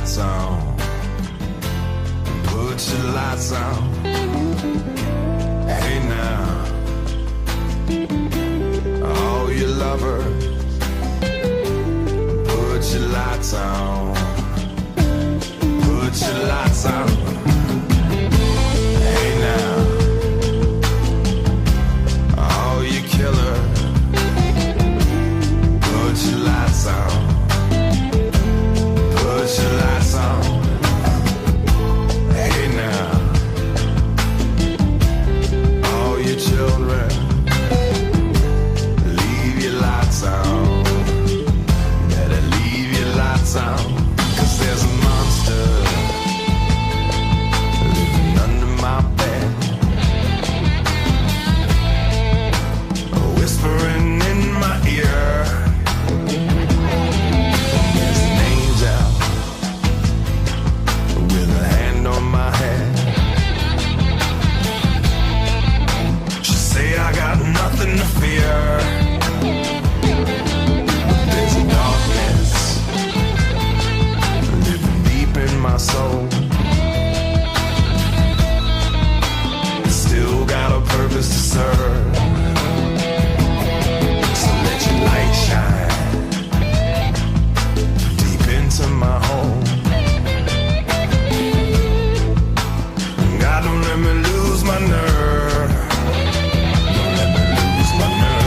lights on. Put your lights on. Hey now, all you lovers, put your lights on. Put your lights on. Hey now, all you killers, put your lights on. Put your lights on. Hey now, all you children, leave your lights on. Better leave your lights on, 'cause there's a monster living under my bed, whispering in my ear. There's an angel with a hand on my head. She say I got nothing to fear. There's a darkness living deep in my soul. Still got a purpose to serve. So let your light shine deep into my home. God, don't let me lose my nerve. Don't let me lose my nerve.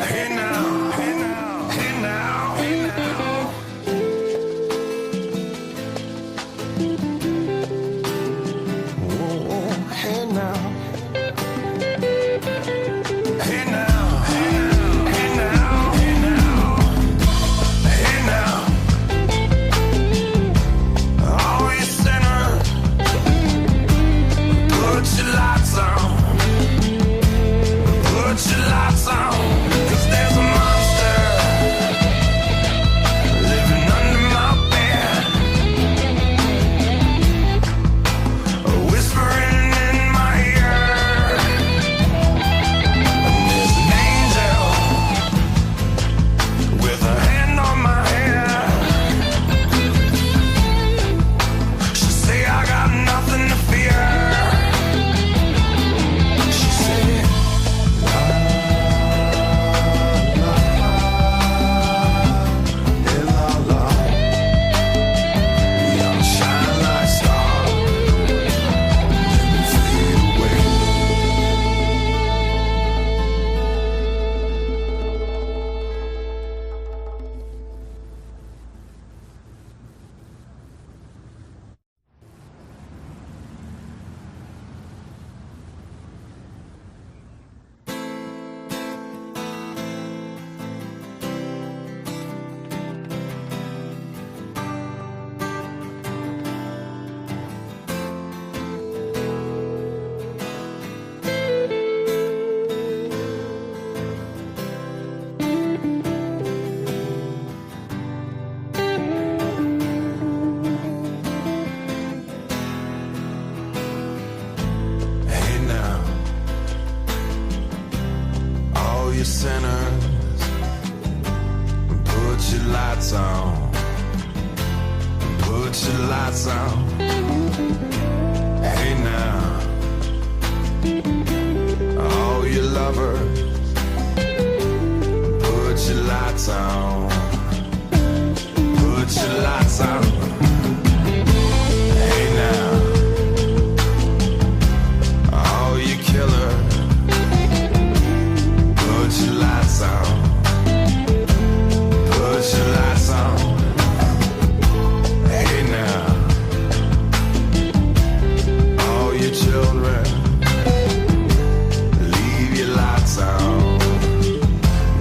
Hey now, hey now, hey now, hey now. Oh, hey now. Hey now, hey now, hey now, hey now. Hey now. All you sinners, put your lights on. Put your lights on. There's a monster living under my bed, whispering in my ear. And there's an angel with a hand on my head. She say I got nothing to fear. She said, sinners, put your lights on. Put your lights on. Hey now, all you lovers, put your lights on. Put your lights on. Hey now, all you killers, put your lights on. Put your lights on. Hey now, all you children, leave your lights on.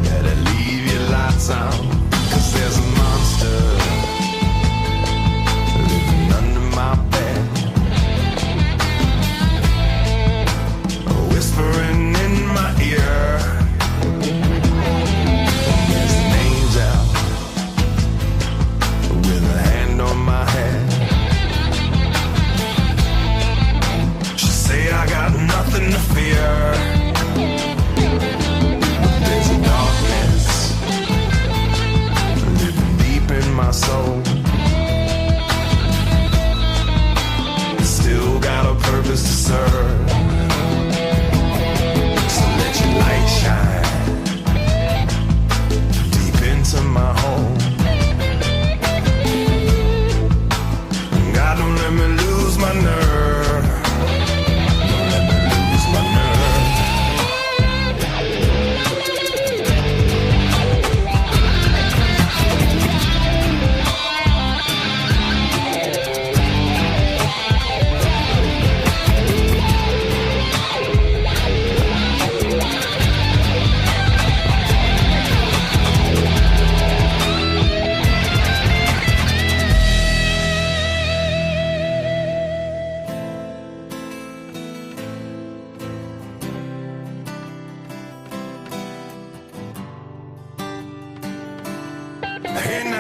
Better soul. Still got a purpose to serve. So let your light shine deep into my home. God, don't let me lose my nerve. Don't let me lose my nerve. Ain't